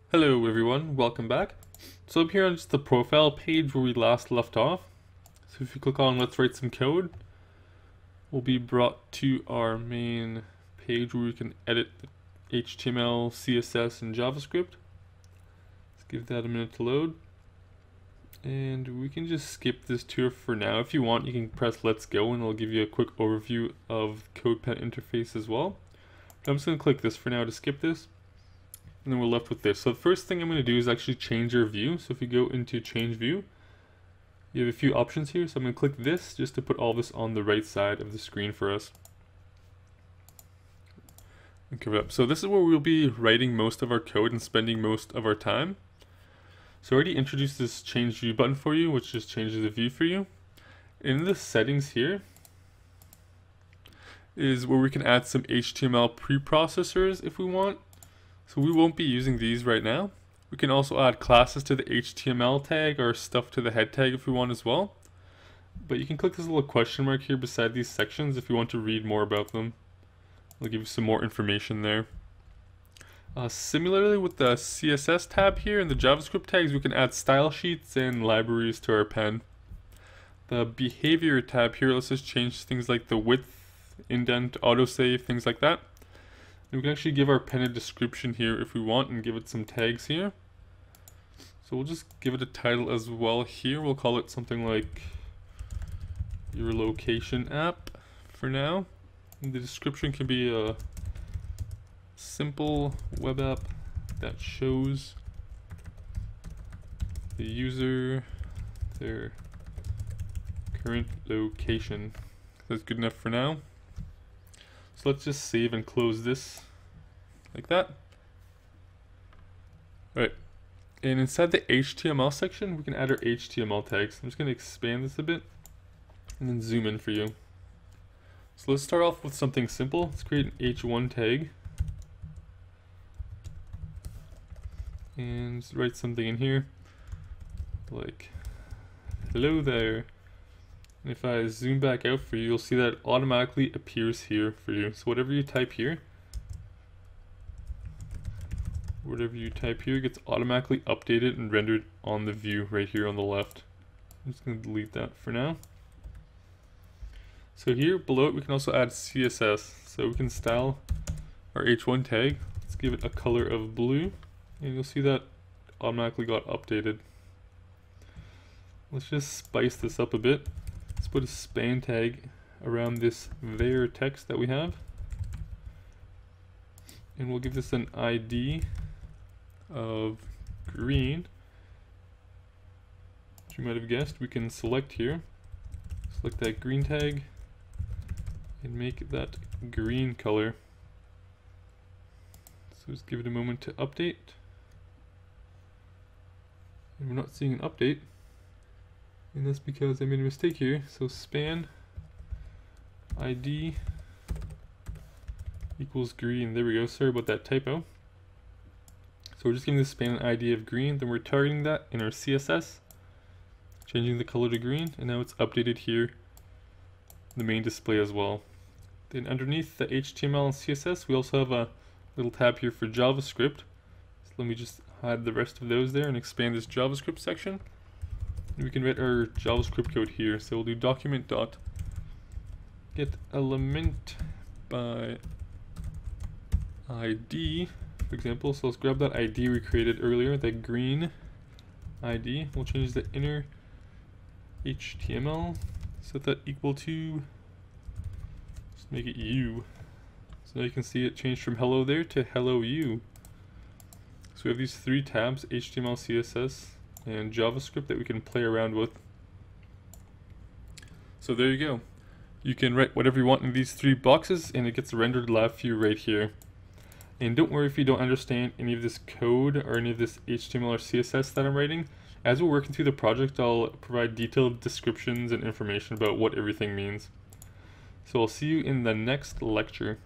Hello everyone, welcome back. So up here on just the profile page where we last left off, so if you click on let's write some code, we'll be brought to our main page where we can edit HTML, CSS, and JavaScript. Let's give that a minute to load. And we can just skip this tour for now. If you want, you can press let's go and it'll give you a quick overview of the CodePen interface as well. But I'm just going to click this for now to skip this. And then we're left with this. So the first thing I'm going to do is actually change our view. So if you go into change view, you have a few options here. So I'm going to click this just to put all this on the right side of the screen for us. And cover it up. So this is where we'll be writing most of our code and spending most of our time. So I already introduced this change view button for you, which just changes the view for you. In the settings here is where we can add some HTML preprocessors if we want. So we won't be using these right now. We can also add classes to the HTML tag or stuff to the head tag if we want as well. But you can click this little question mark here beside these sections if you want to read more about them. I'll give you some more information there. Similarly with the CSS tab here and the JavaScript tags, we can add style sheets and libraries to our pen. The behavior tab here lets us change things like the width, indent, autosave, things like that. We can actually give our pen a description here if we want and give it some tags here. So we'll just give it a title as well here. We'll call it something like your location app for now. And the description can be a simple web app that shows the user their current location. That's good enough for now. So let's just save and close this like that. Alright, and inside the HTML section, we can add our HTML tags. I'm just going to expand this a bit and then zoom in for you. So let's start off with something simple. Let's create an h1 tag and write something in here like hello there. And if I zoom back out for you, you'll see that it automatically appears here for you. So whatever you type here gets automatically updated and rendered on the view right here on the left. I'm just going to delete that for now. So here below it we can also add CSS. So we can style our h1 tag. Let's give it a color of blue and you'll see that automatically got updated. Let's just spice this up a bit. Let's put a span tag around this there text that we have. And we'll give this an ID of green. As you might have guessed, we can select here. Select that green tag and make that green color. So just give it a moment to update. And we're not seeing an update. And that's because I made a mistake here. So span ID equals green. There we go. Sorry about that typo. So we're just giving this span an ID of green. Then we're targeting that in our CSS, changing the color to green, and now it's updated here in the main display as well. Then underneath the HTML and CSS, we also have a little tab here for JavaScript. So let me just hide the rest of those there and expand this JavaScript section. We can write our JavaScript code here. So we'll do document dot get element by ID, for example. So let's grab that ID we created earlier, that green ID. We'll change the inner HTML, set that equal to, just make it U. So now you can see it changed from hello there to hello you. So we have these three tabs, HTML, CSS, and JavaScript that we can play around with. So there you go. You can write whatever you want in these three boxes and it gets rendered live for you right here. And don't worry if you don't understand any of this code or any of this HTML or CSS that I'm writing. As we're working through the project, I'll provide detailed descriptions and information about what everything means. So I'll see you in the next lecture.